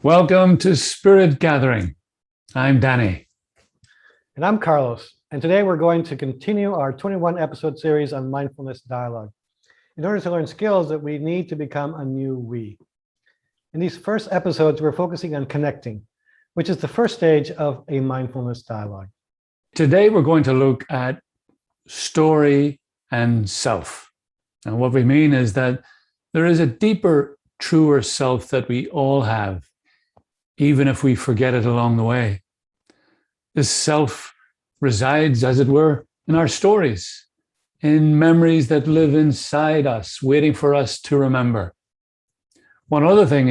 Welcome to Spirit Gathering. I'm Danny. And I'm Carlos. And today we're going to continue our 21 episode series on Mindfulness Dialogue in order to learn skills that we need to become a new we. In these first episodes, we're focusing on connecting, which is the first stage of a mindfulness dialogue. Today, we're going to look at story and self. And what we mean is that there is a deeper, truer self that we all have, even if we forget it along the way. This self resides, as it were, in our stories, in memories that live inside us, waiting for us to remember. One other thing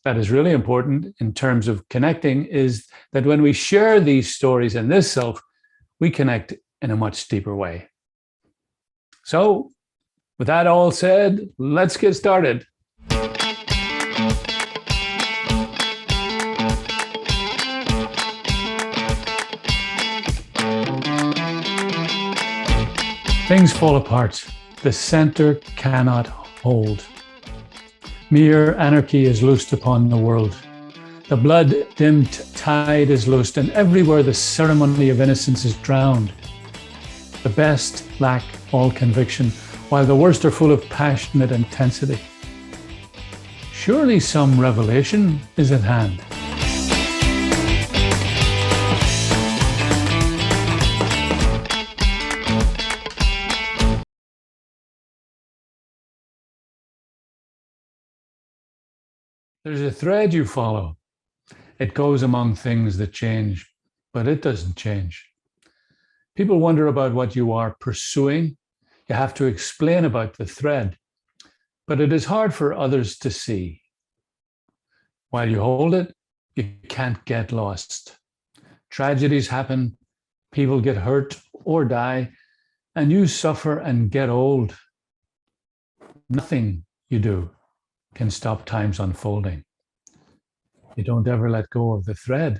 that is really important in terms of connecting is that when we share these stories and this self, we connect in a much deeper way. So, with that all said, let's get started. Things fall apart. The center cannot hold. Mere anarchy is loosed upon the world. The blood-dimmed tide is loosed, and everywhere the ceremony of innocence is drowned. The best lack all conviction, while the worst are full of passionate intensity. Surely some revelation is at hand. There's a thread you follow. It goes among things that change, but it doesn't change. People wonder about what you are pursuing. You have to explain about the thread, but it is hard for others to see. While you hold it, you can't get lost. Tragedies happen, people get hurt or die, and you suffer and get old. Nothing you do can stop time's unfolding. You don't ever let go of the thread.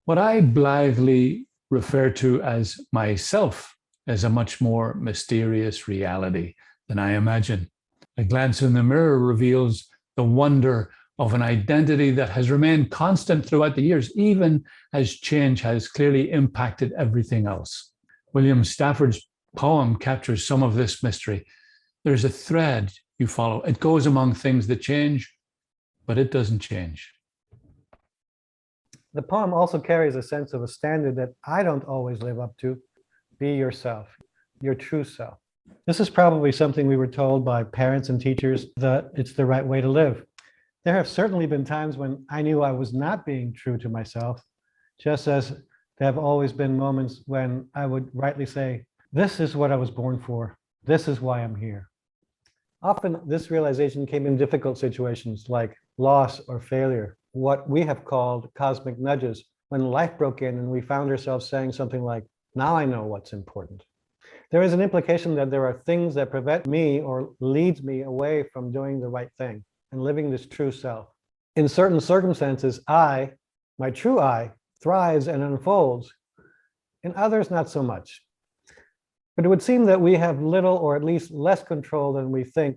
What I blithely refer to as myself is a much more mysterious reality than I imagine. A glance in the mirror reveals the wonder of an identity that has remained constant throughout the years, even as change has clearly impacted everything else. William Stafford's poem captures some of this mystery. There's a thread you follow. It goes among things that change, but it doesn't change. The poem also carries a sense of a standard that I don't always live up to. Be yourself, your true self. This is probably something we were told by parents and teachers that it's the right way to live. There have certainly been times when I knew I was not being true to myself, just as there have always been moments when I would rightly say, this is what I was born for. This is why I'm here. Often this realization came in difficult situations like loss or failure, what we have called cosmic nudges, when life broke in and we found ourselves saying something like, now I know what's important. There is an implication that there are things that prevent me or leads me away from doing the right thing and living this true self. In certain circumstances, my true I, thrives and unfolds. In others, not so much. But it would seem that we have little or at least less control than we think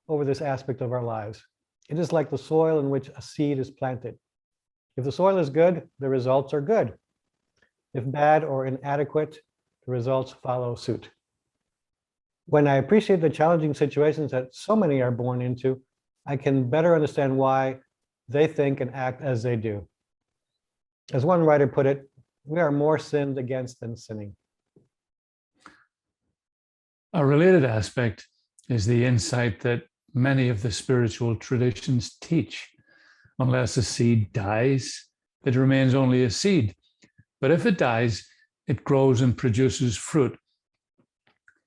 over this aspect of our lives. It is like the soil in which a seed is planted. If the soil is good, the results are good. If bad or inadequate, the results follow suit. When I appreciate the challenging situations that so many are born into, I can better understand why they think and act as they do. As one writer put it, we are more sinned against than sinning. A related aspect is the insight that many of the spiritual traditions teach. Unless a seed dies, it remains only a seed. But if it dies, it grows and produces fruit.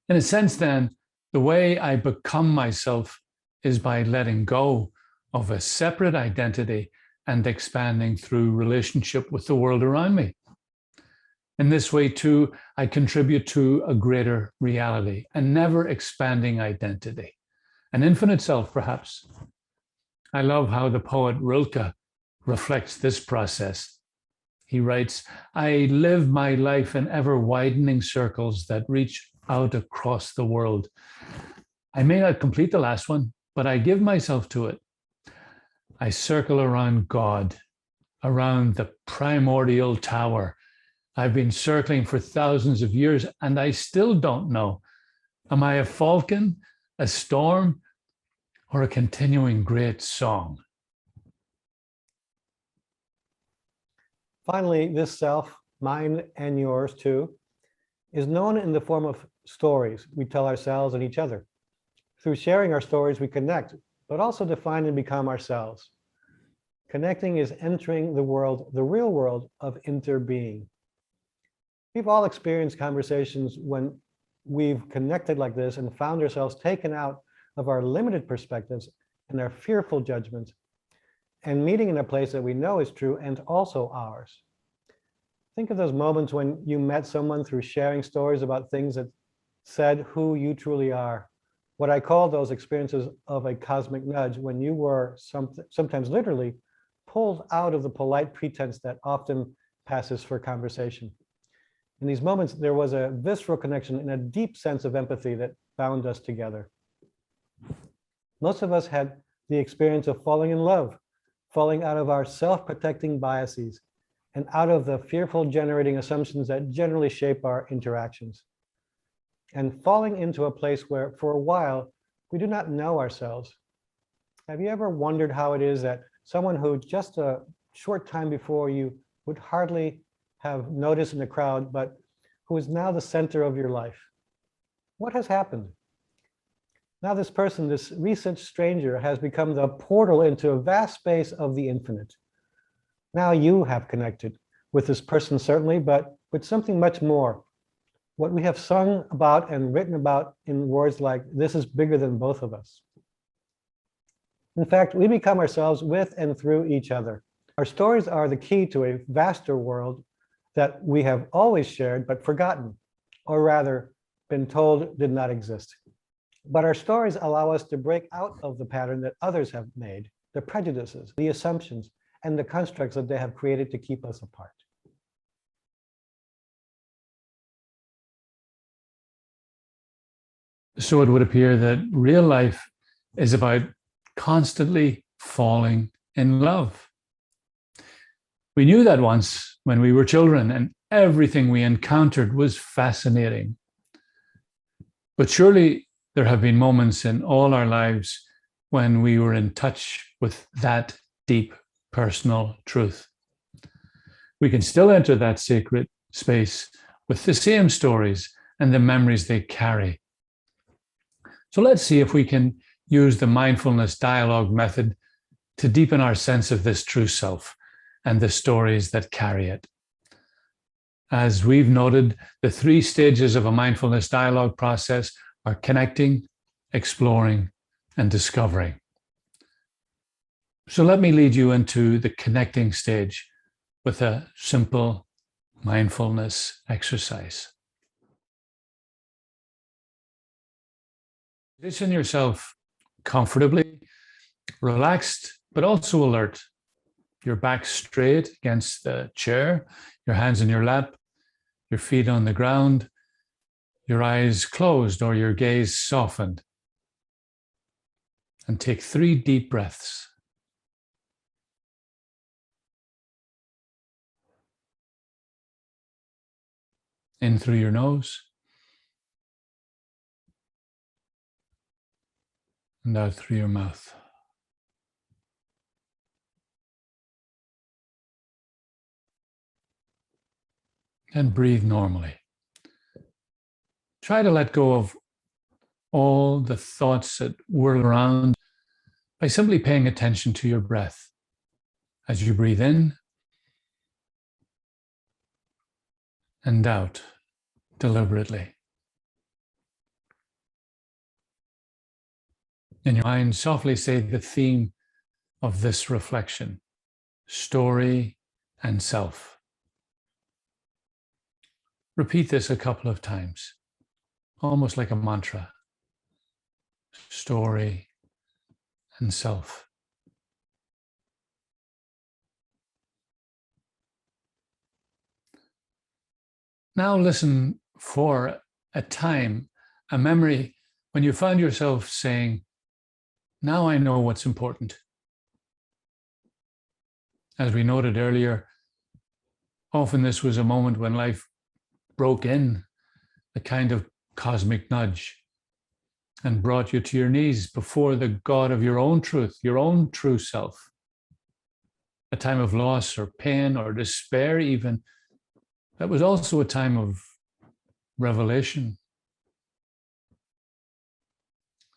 In a sense, then, the way I become myself is by letting go of a separate identity and expanding through relationship with the world around me. In this way, too, I contribute to a greater reality, a never-expanding identity, an infinite self, perhaps. I love how the poet Rilke reflects this process. He writes, I live my life in ever-widening circles that reach out across the world. I may not complete the last one, but I give myself to it. I circle around God, around the primordial tower. I've been circling for thousands of years and I still don't know. Am I a falcon, a storm, or a continuing great song? Finally, this self, mine and yours too, is known in the form of stories we tell ourselves and each other. Through sharing our stories, we connect, but also define and become ourselves. Connecting is entering the world, the real world of interbeing. We've all experienced conversations when we've connected like this and found ourselves taken out of our limited perspectives and our fearful judgments and meeting in a place that we know is true and also ours. Think of those moments when you met someone through sharing stories about things that said who you truly are. What I call those experiences of a cosmic nudge, when you were sometimes literally pulled out of the polite pretense that often passes for conversation. In these moments, there was a visceral connection and a deep sense of empathy that bound us together. Most of us had the experience of falling in love, falling out of our self-protecting biases and out of the fearful generating assumptions that generally shape our interactions. And falling into a place where, for a while, we do not know ourselves. Have you ever wondered how it is that someone who just a short time before you would hardly have noticed in the crowd, but who is now the center of your life? What has happened? Now this person, this recent stranger, has become the portal into a vast space of the infinite. Now you have connected with this person, certainly, but with something much more. What we have sung about and written about in words like, this is bigger than both of us. In fact, we become ourselves with and through each other. Our stories are the key to a vaster world that we have always shared but forgotten, or rather been told did not exist. But our stories allow us to break out of the pattern that others have made, the prejudices, the assumptions, and the constructs that they have created to keep us apart. So it would appear that real life is about constantly falling in love. We knew that once when we were children and everything we encountered was fascinating. But surely there have been moments in all our lives when we were in touch with that deep personal truth. We can still enter that sacred space with the same stories and the memories they carry. So let's see if we can use the mindfulness dialogue method to deepen our sense of this true self and the stories that carry it. As we've noted, the 3 stages of a mindfulness dialogue process are connecting, exploring, and discovering. So let me lead you into the connecting stage with a simple mindfulness exercise. Position yourself comfortably, relaxed, but also alert. Your back straight against the chair, your hands in your lap, your feet on the ground, your eyes closed or your gaze softened. And take 3 deep breaths. In through your nose and out through your mouth. And breathe normally. Try to let go of all the thoughts that whirl around by simply paying attention to your breath as you breathe in and out deliberately. In your mind, softly say the theme of this reflection: story and self. Repeat this a couple of times, almost like a mantra. Story and self. Now listen for a time, a memory, when you found yourself saying, now I know what's important. As we noted earlier, often this was a moment when life broke in, a kind of cosmic nudge, and brought you to your knees before the God of your own truth, your own true self. A time of loss or pain or despair, even. That was also a time of revelation.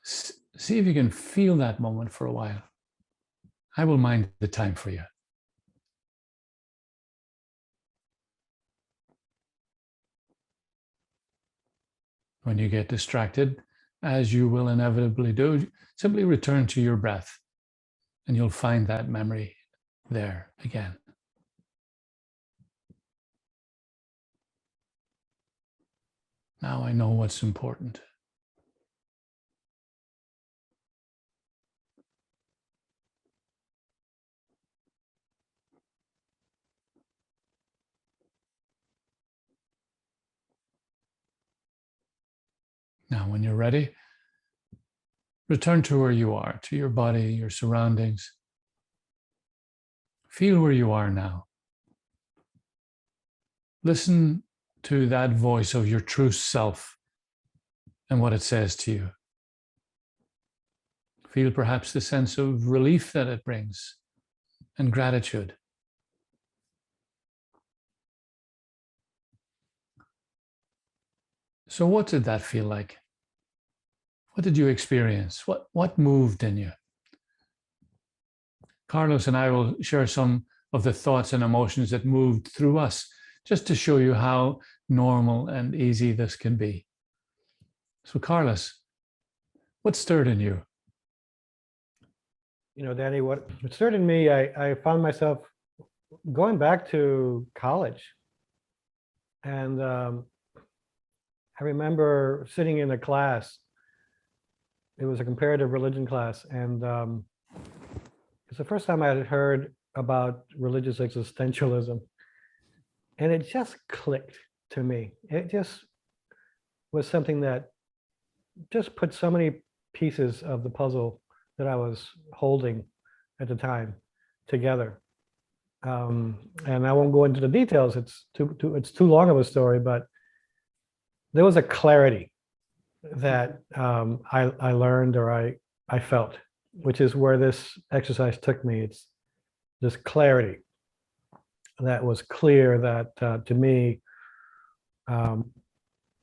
See if you can feel that moment for a while. I will mind the time for you. When you get distracted, as you will inevitably do, simply return to your breath and you'll find that memory there again. Now I know what's important. Now, when you're ready, return to where you are, to your body, your surroundings. Feel where you are now. Listen to that voice of your true self and what it says to you. Feel perhaps the sense of relief that it brings and gratitude. So what did that feel like? What did you experience? What moved in you? Carlos and I will share some of the thoughts and emotions that moved through us, just to show you how normal and easy this can be. So Carlos, what stirred in you? You know, Danny, what stirred in me, I found myself going back to college. And I remember sitting in a class. It was a comparative religion class. And it's the first time I had heard about religious existentialism. And it just clicked to me. It just was something that just put so many pieces of the puzzle that I was holding at the time together. And I won't go into the details. It's too long of a story, but there was a clarity that I learned, or I felt, which is where this exercise took me. It's this clarity that was clear that to me,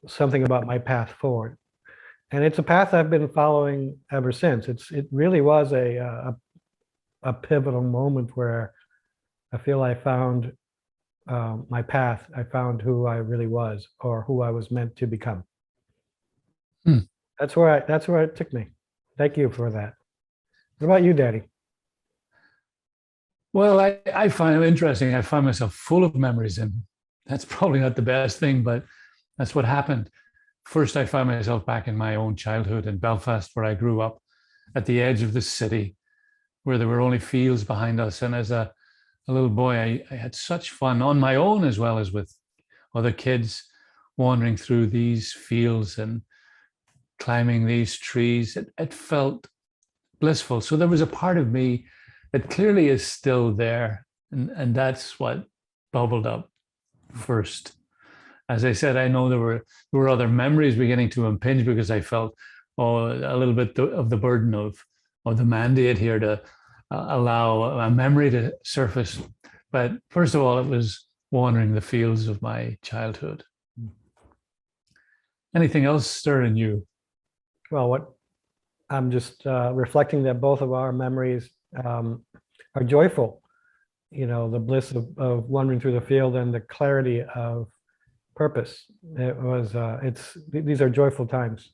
something about my path forward. And it's a path I've been following ever since. It really was a pivotal moment where I feel I found my path. I found who I really was, or who I was meant to become. That's where it took me. Thank you for that. What about you, Daddy? Well, I find it interesting. I find myself full of memories, and that's probably not the best thing, but that's what happened. First, I found myself back in my own childhood in Belfast, where I grew up, at the edge of the city, where there were only fields behind us. And as a little boy, I had such fun on my own, as well as with other kids, wandering through these fields and climbing these trees. It felt blissful. So there was a part of me that clearly is still there. And that's what bubbled up first. As I said, I know there were other memories beginning to impinge, because I felt a little bit of the burden of the mandate here to allow a memory to surface. But first of all, it was wandering the fields of my childhood. Anything else stirring you? Well, I'm just reflecting that both of our memories are joyful. You know, the bliss of wandering through the field and the clarity of purpose. These are joyful times.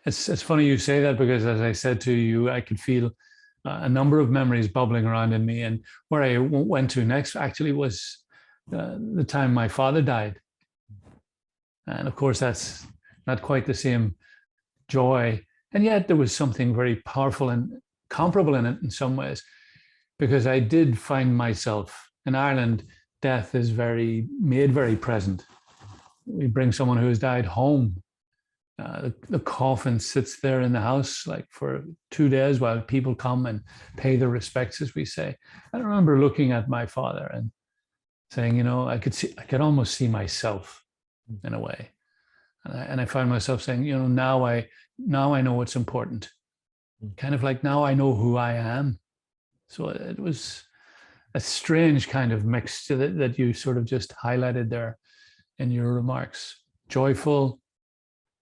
It's funny you say that, because as I said to you, I could feel a number of memories bubbling around in me. And where I went to next actually was the time my father died. And of course, that's not quite the same joy. And yet there was something very powerful and comparable in it in some ways, because I did find myself in Ireland. Death is made very present. We bring someone who has died home The coffin sits there in the house like for 2 days while people come and pay their respects, as we say. I remember looking at my father and saying, I could almost see myself in a way. And I found myself saying, now I know what's important. Kind of like now I know who I am. So it was a strange kind of mix that you sort of just highlighted there in your remarks. Joyful,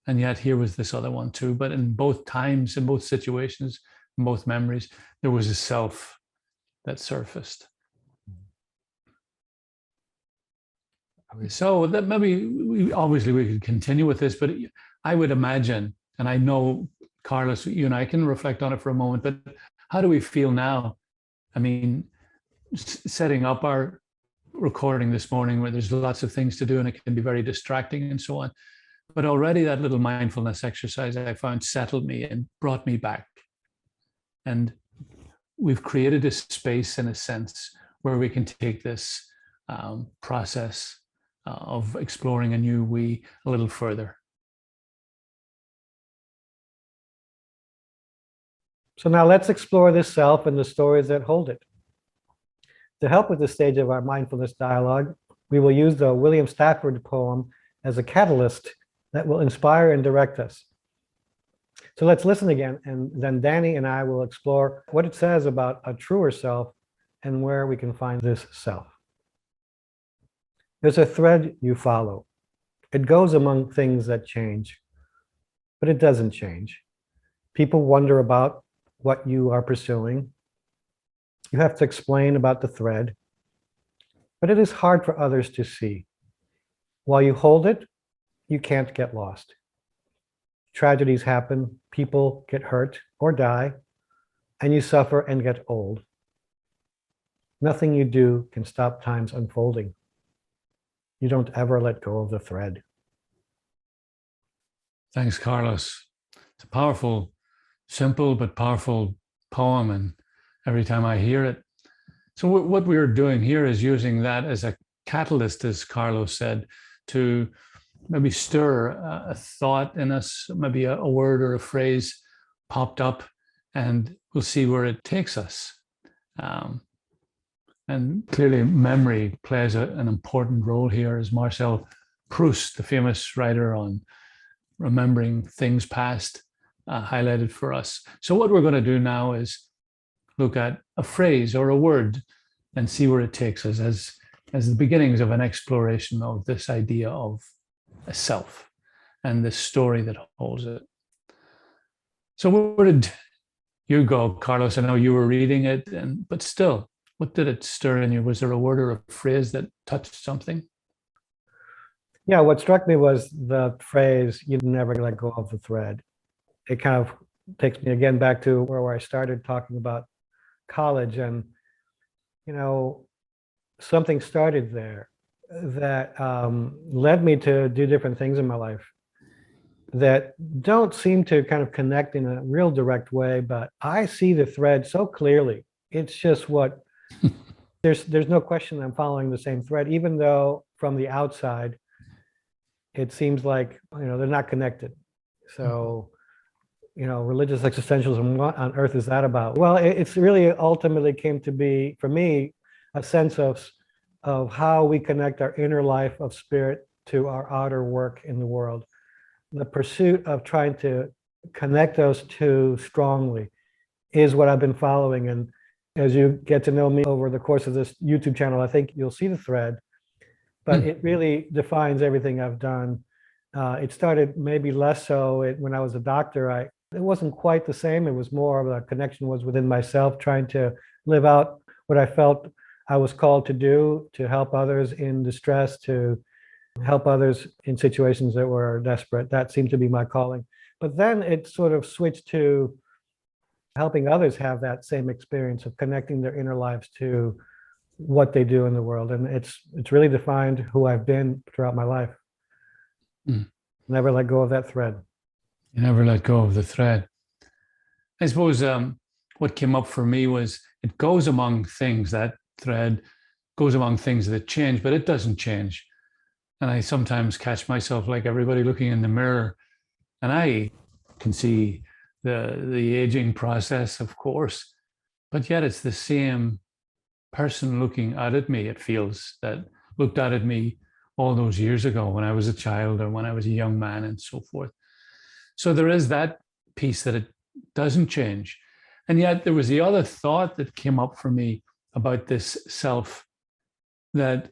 and yet here was this other one too. But in both times, in both situations, in both memories, there was a self that surfaced. So that maybe we could continue with this, but I would imagine, and I know, Carlos, you and I can reflect on it for a moment, but how do we feel now? I mean, setting up our recording this morning where there's lots of things to do and it can be very distracting and so on. But already that little mindfulness exercise I found settled me and brought me back. And we've created a space, in a sense, where we can take this process of exploring a new we a little further. So now let's explore this self and the stories that hold it. To help with this stage of our mindfulness dialogue, we will use the William Stafford poem as a catalyst that will inspire and direct us. So let's listen again, and then Danny and I will explore what it says about a truer self and where we can find this self. There's a thread you follow. It goes among things that change, but it doesn't change. People wonder about what you are pursuing. You have to explain about the thread, but it is hard for others to see. While you hold it, you can't get lost. Tragedies happen, people get hurt or die, and you suffer and get old. Nothing you do can stop time's unfolding. You don't ever let go of the thread. Thanks, Carlos. It's a powerful, simple but powerful poem, and every time I hear it. So what we're doing here is using that as a catalyst, as Carlos said, to maybe stir a thought in us, maybe a word or a phrase popped up, and we'll see where it takes us. And clearly memory plays an important role here, as Marcel Proust, the famous writer on remembering things past, highlighted for us. So what we're going to do now is look at a phrase or a word and see where it takes us as the beginnings of an exploration of this idea of a self and the story that holds it. So where did you go, Carlos? I know you were reading it, but still, what did it stir in you? Was there a word or a phrase that touched something? Yeah, what struck me was the phrase, "You never let go of the thread." It kind of takes me again back to where I started talking about college, and something started there that led me to do different things in my life that don't seem to kind of connect in a real direct way, but I see the thread so clearly. It's just there's no question I'm following the same thread, even though from the outside it seems like they're not connected. So religious existentialism, what on earth is that about? Well, it's really ultimately came to be, for me, a sense of how we connect our inner life of spirit to our outer work in the world. The pursuit of trying to connect those two strongly is what I've been following. And as you get to know me over the course of this YouTube channel, I think you'll see the thread, but it really defines everything I've done. It started maybe less so when I was a doctor. It wasn't quite the same. It was more of a connection was within myself, trying to live out what I felt I was called to do, to help others in distress, to help others in situations that were desperate. That seemed to be my calling. But then it sort of switched to helping others have that same experience of connecting their inner lives to what they do in the world. And it's really defined who I've been throughout my life. Never let go of that thread. You never let go of the thread. I suppose what came up for me was it goes among things, that thread goes among things that change, but it doesn't change. And I sometimes catch myself, like everybody, looking in the mirror And I can see the aging process, of course, but yet it's the same person looking out at me, it feels, that looked out at me all those years ago when I was a child or when I was a young man and so forth. So there is that piece that it doesn't change. And yet there was the other thought that came up for me about this self, that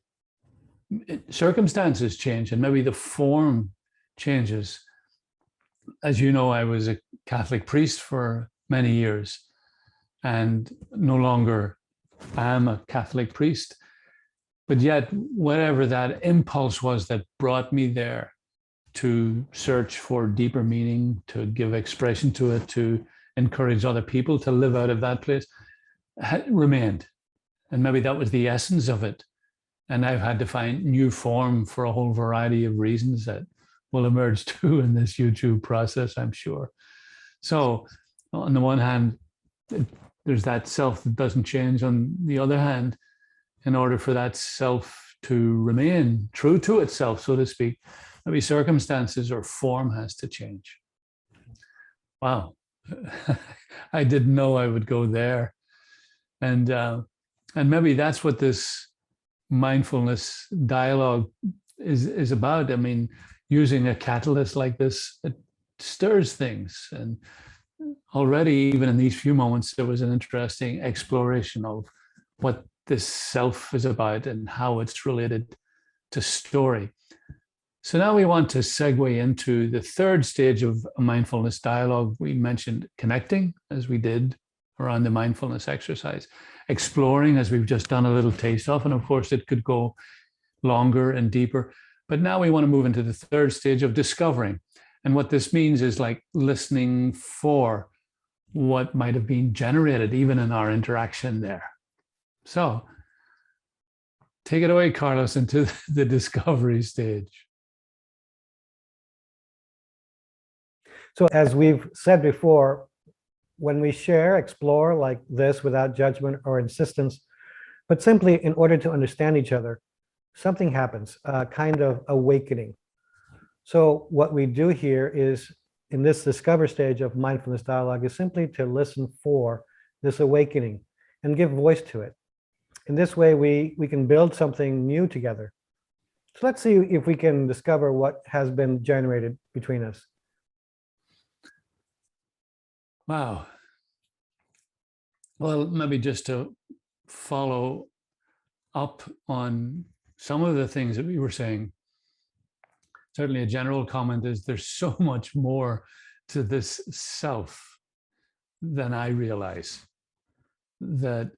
circumstances change and maybe the form changes. As you know, I was a Catholic priest for many years and no longer am a Catholic priest. But yet, whatever that impulse was that brought me there to search for deeper meaning, to give expression to it, to encourage other people to live out of that place, remained. And maybe that was the essence of it. And I've had to find new form for a whole variety of reasons that will emerge too in this YouTube process, I'm sure. So on the one hand, there's that self that doesn't change. On the other hand, in order for that self to remain true to itself, so to speak, maybe circumstances or form has to change. Wow. I didn't know I would go there. And maybe that's what this mindfulness dialogue is about. I mean, using a catalyst like this, it stirs things. And already, even in these few moments, there was an interesting exploration of what this self is about and how it's related to story. So now we want to segue into the third stage of a mindfulness dialogue. We mentioned connecting, as we did around the mindfulness exercise, exploring, as we've just done a little taste of, and of course it could go longer and deeper. But now we want to move into the third stage of discovering. And what this means is like listening for what might have been generated even in our interaction there. So take it away, Carlos, into the discovery stage. So as we've said before, when we share, explore like this without judgment or insistence, but simply in order to understand each other, something happens, a kind of awakening. So what we do here is, in this discover stage of mindfulness dialogue, is simply to listen for this awakening and give voice to it. In this way, we can build something new together. So let's see if we can discover what has been generated between us. Wow. Well, maybe just to follow up on some of the things that we were saying, certainly a general comment is there's so much more to this self than I realize, that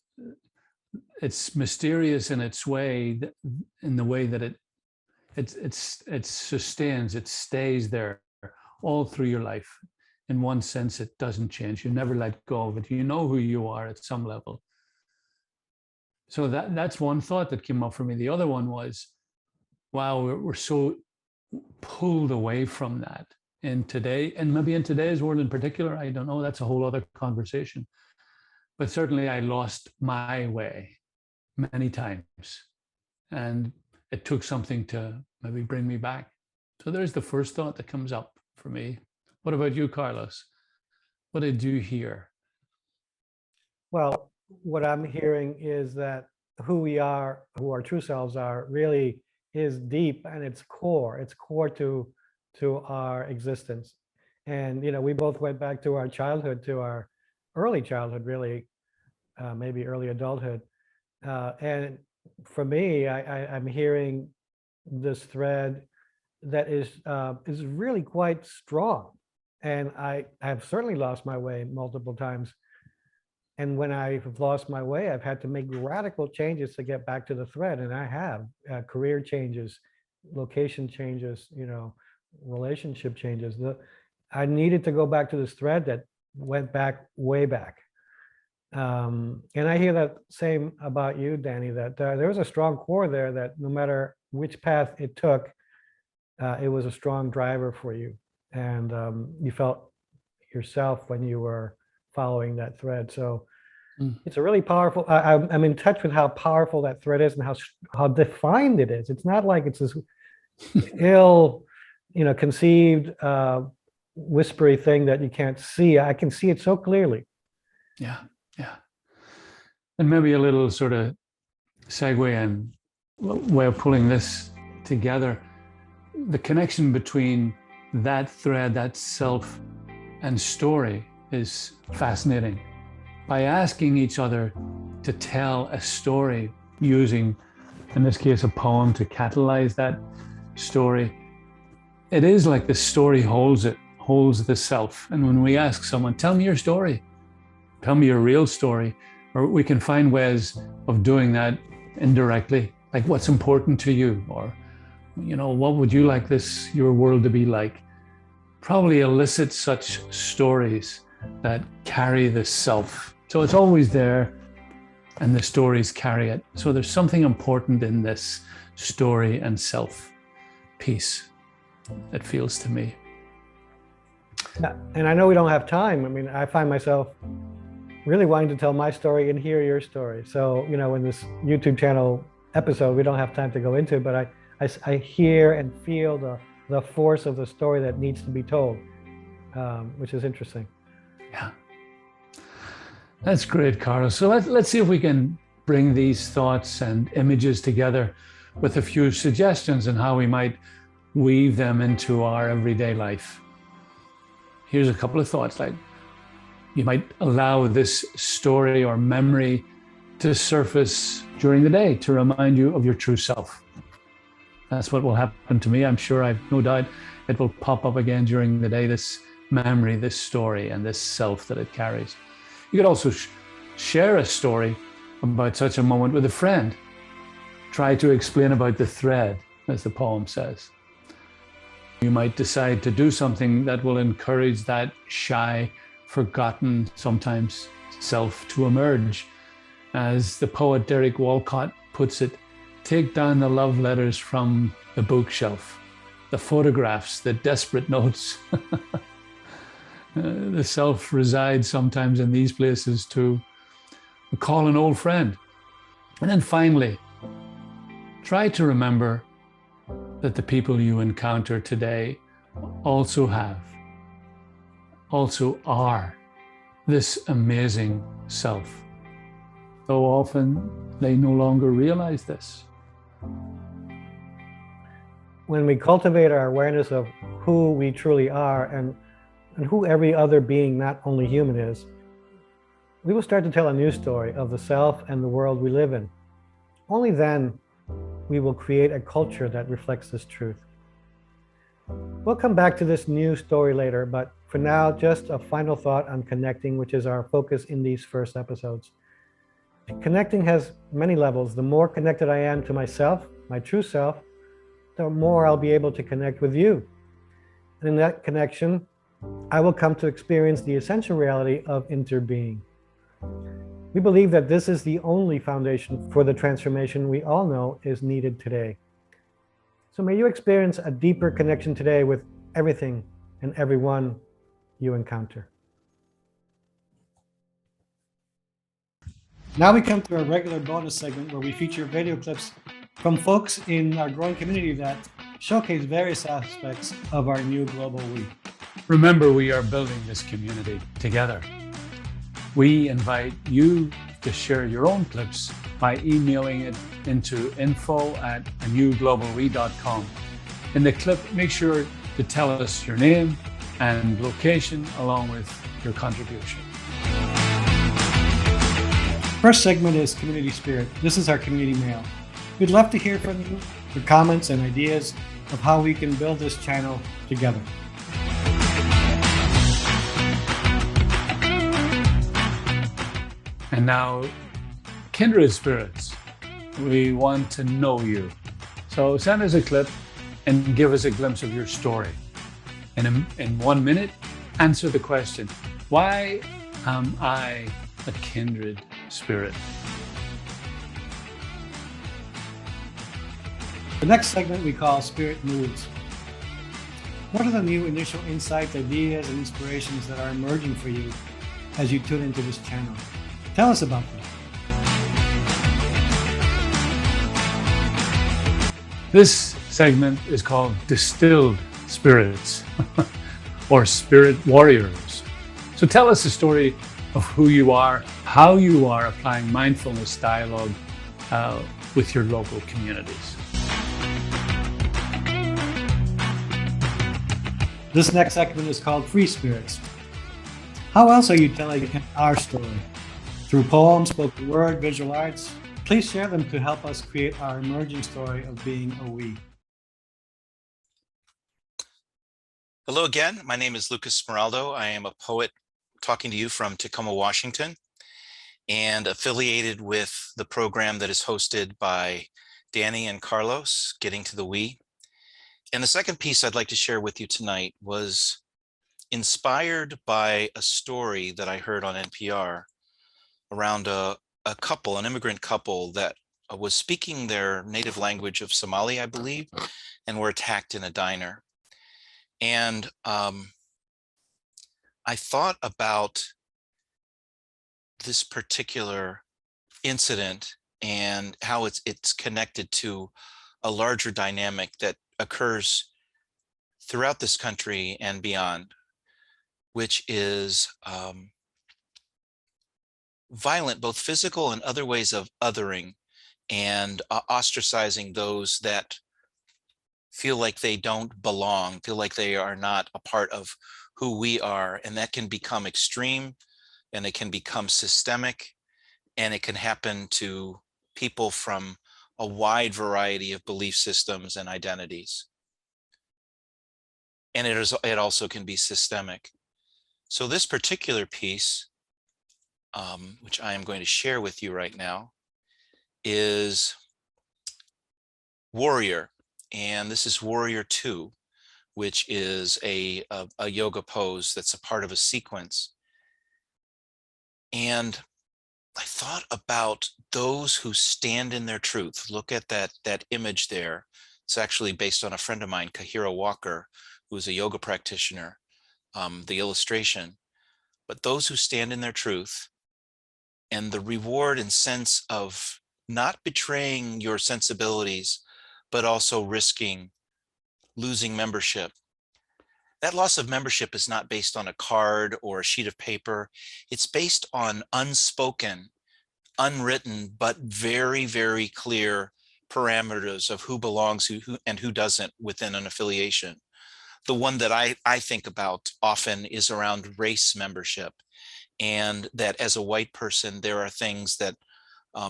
it's mysterious in its way, in the way that it sustains, it stays there all through your life. In one sense, it doesn't change. You never let go of it. You know who you are at some level. So that's one thought that came up for me. The other one was, wow, we're so pulled away from that in today, and maybe in today's world in particular. I don't know. That's a whole other conversation. But certainly I lost my way many times. And it took something to maybe bring me back. So there's the first thought that comes up for me. What about you, Carlos? What did you hear? Well, what I'm hearing is that who we are, who our true selves are, really is deep, and it's core. It's core to our existence. And we both went back to our childhood, to our early childhood, really, maybe early adulthood. And for me, I'm hearing this thread that is really quite strong. And I have certainly lost my way multiple times. And when I've lost my way, I've had to make radical changes to get back to the thread. And I have career changes, location changes, relationship changes. I needed to go back to this thread that went back, way back. And I hear that same about you, Danny, that there was a strong core there that no matter which path it took, it was a strong driver for you. And you felt yourself when you were following that thread. So it's a really powerful, I'm in touch with how powerful that thread is and how defined it is. It's not like it's this ill, conceived whispery thing that you can't see. I can see it so clearly. Yeah, yeah. And maybe a little sort of segue and way of pulling this together, the connection between that thread, that self and story is fascinating. By asking each other to tell a story using, in this case, a poem to catalyze that story, it is like the story holds the self. And when we ask someone, tell me your story, tell me your real story, or we can find ways of doing that indirectly, like what's important to you, or, you know, what would you like your world to be like? Probably elicit such stories that carry the self. So it's always there, and the stories carry it. So there's something important in this story and self piece, it feels to me. And I know we don't have time. I mean, I find myself really wanting to tell my story and hear your story. So, you know, in this YouTube channel episode, we don't have time to go into it, but I hear and feel the force of the story that needs to be told, which is interesting. Yeah. That's great, Carl. So let's see if we can bring these thoughts and images together with a few suggestions on how we might weave them into our everyday life. Here's a couple of thoughts. Like, you might allow this story or memory to surface during the day to remind you of your true self. That's what will happen to me. I'm sure, I've no doubt it will pop up again during the day, this memory, this story, and this self that it carries. You could also share a story about such a moment with a friend. Try to explain about the thread, as the poem says. You might decide to do something that will encourage that shy, forgotten, sometimes, self to emerge. As the poet Derek Walcott puts it, take down the love letters from the bookshelf, the photographs, the desperate notes. The self resides sometimes in these places too. Call an old friend. And then finally, try to remember that the people you encounter today also are this amazing self, though often they no longer realize this. When we cultivate our awareness of who we truly are and who every other being, not only human, is, we will start to tell a new story of the self and the world we live in. Only then we will create a culture that reflects this truth. We'll come back to this new story later, but for now, just a final thought on connecting, which is our focus in these first episodes. Connecting has many levels. The more connected I am to myself, my true self, the more I'll be able to connect with you. And in that connection, I will come to experience the essential reality of interbeing. We believe that this is the only foundation for the transformation we all know is needed today. So may you experience a deeper connection today with everything and everyone you encounter. Now we come to our regular bonus segment where we feature video clips from folks in our growing community that showcase various aspects of our new global we. Remember, we are building this community together. We invite you to share your own clips by emailing it into info@anewglobalwe.com. In the clip, make sure to tell us your name and location along with your contribution. First segment is Community Spirit. This is our community mail. We'd love to hear from you, your comments and ideas of how we can build this channel together. And now, Kindred Spirits, we want to know you. So send us a clip and give us a glimpse of your story. In 1 minute, answer the question, why am I a kindred spirit? The next segment we call Spirit Moods. What are the new initial insights, ideas, and inspirations that are emerging for you as you tune into this channel? Tell us about them. This segment is called Distilled Spirits. or spirit warriors. So tell us the story of who you are, how you are applying mindfulness dialogue with your local communities. This next segment is called Free Spirits. How else are you telling our story? Through poems, spoken word, visual arts? Please share them to help us create our emerging story of being a we. Hello again. My name is Lucas Smeraldo. I am a poet talking to you from Tacoma, Washington, and affiliated with the program that is hosted by Danny and Carlos, Getting to the We. And the second piece I'd like to share with you tonight was inspired by a story that I heard on NPR around a couple, an immigrant couple that was speaking their native language of Somali, I believe, and were attacked in a diner. And I thought about this particular incident and how it's connected to a larger dynamic that occurs throughout this country and beyond, which is violent, both physical and other ways of othering and ostracizing those that feel like they don't belong, feel like they are not a part of who we are. And that can become extreme, and it can become systemic, and it can happen to people from a wide variety of belief systems and identities. And it also can be systemic. So this particular piece, which I am going to share with you right now, is Warrior. And this is Warrior 2, which is a yoga pose that's a part of a sequence. And I thought about those who stand in their truth. Look at that image there. It's actually based on a friend of mine, Kahira Walker, who's a yoga practitioner, the illustration. But those who stand in their truth, and the reward and sense of not betraying your sensibilities, but also risking losing membership. That loss of membership is not based on a card or a sheet of paper. It's based on unspoken, unwritten, but very, very clear parameters of who belongs who and who doesn't within an affiliation. The one that I think about often is around race membership, and that as a white person, there are things that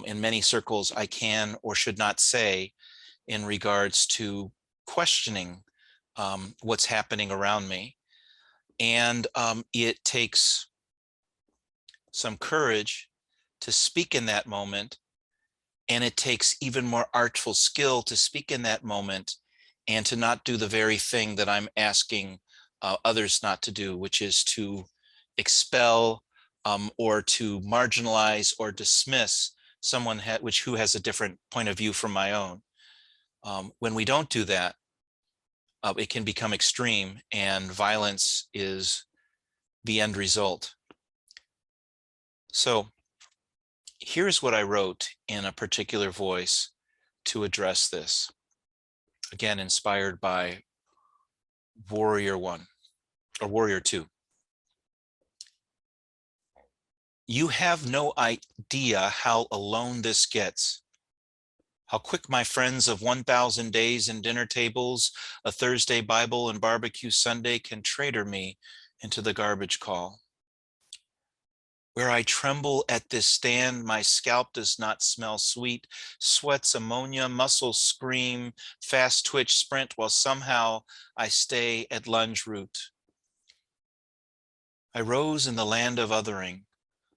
in many circles I can or should not say in regards to questioning what's happening around me. And it takes some courage to speak in that moment. And it takes even more artful skill to speak in that moment and to not do the very thing that I'm asking others not to do, which is to expel or to marginalize or dismiss someone who has a different point of view from my own. When we don't do that, it can become extreme, and violence is the end result. So here's what I wrote in a particular voice to address this. Again, inspired by Warrior 1 or Warrior 2. You have no idea how alone this gets. How quick my friends of 1,000 days and dinner tables, a Thursday Bible and barbecue Sunday can traitor me into the garbage call. Where I tremble at this stand, my scalp does not smell sweet, sweats ammonia, muscles scream, fast twitch sprint while somehow I stay at lunge route. I rose in the land of othering,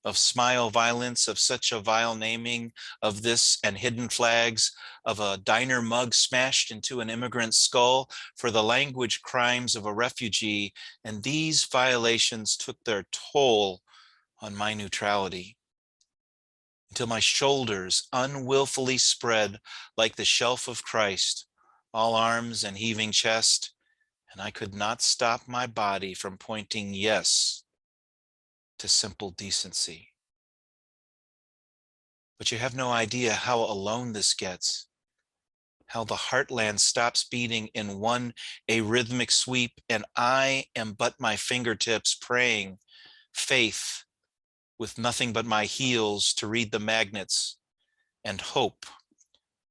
of smile violence, of such a vile naming of this and hidden flags, of a diner mug smashed into an immigrant's skull for the language crimes of a refugee, and these violations took their toll on my neutrality, until my shoulders unwillfully spread like the shelf of Christ, all arms and heaving chest, and I could not stop my body from pointing yes to simple decency. But you have no idea how alone this gets. how the heartland stops beating in one arrhythmic sweep, and I am but my fingertips praying faith with nothing but my heels to read the magnets, and hope,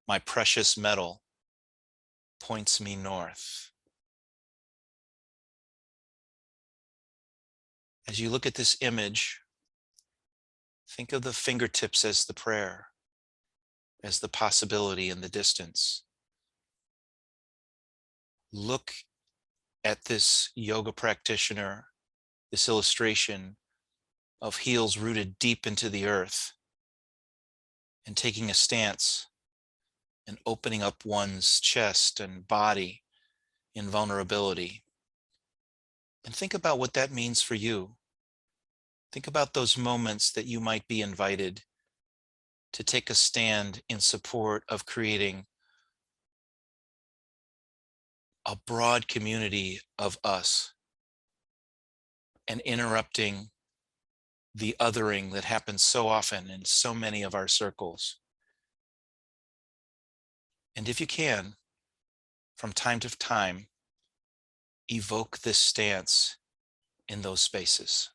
my precious metal, points me north. As you look at this image, think of the fingertips as the prayer, as the possibility in the distance. Look at this yoga practitioner, this illustration of heels rooted deep into the earth and taking a stance and opening up one's chest and body in vulnerability. And think about what that means for you. Think about those moments that you might be invited to take a stand in support of creating a broad community of us and interrupting the othering that happens so often in so many of our circles. And if you can, from time to time, evoke this stance in those spaces.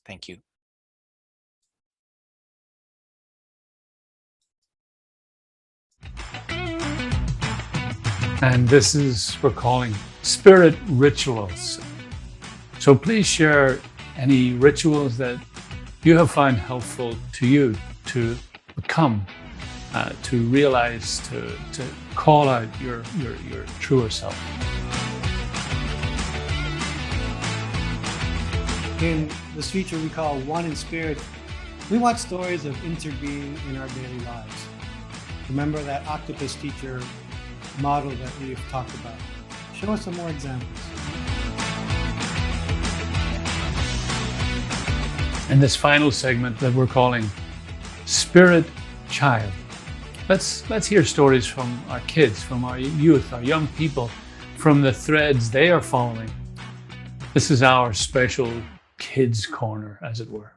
Thank you. And this is we're calling spirit rituals. So please share any rituals that you have found helpful to you to become, to realize, to call out your truer self. In this feature we call One in Spirit, we want stories of interbeing in our daily lives. Remember that octopus teacher model that we've talked about. Show us some more examples. And this final segment that we're calling Spirit Child. Let's hear stories from our kids, from our youth, our young people, from the threads they are following. This is our special kids corner, as it were.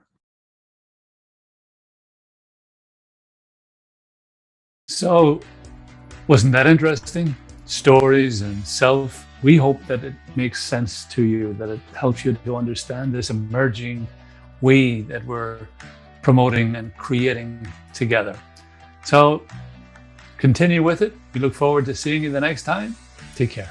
So, wasn't that interesting? Stories and self. We hope that it makes sense to you, that it helps you to understand this emerging way that we're promoting and creating together. So continue with it. We look forward to seeing you the next time. Take care.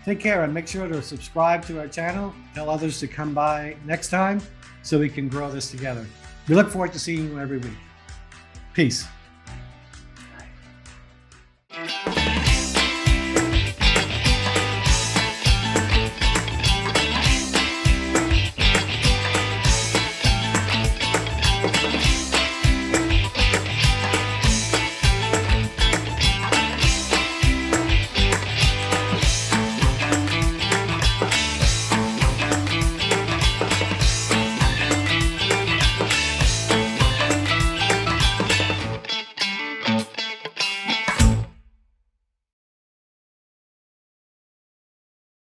Take care and make sure to subscribe to our channel. Tell others to come by next time so we can grow this together. We look forward to seeing you every week. Peace.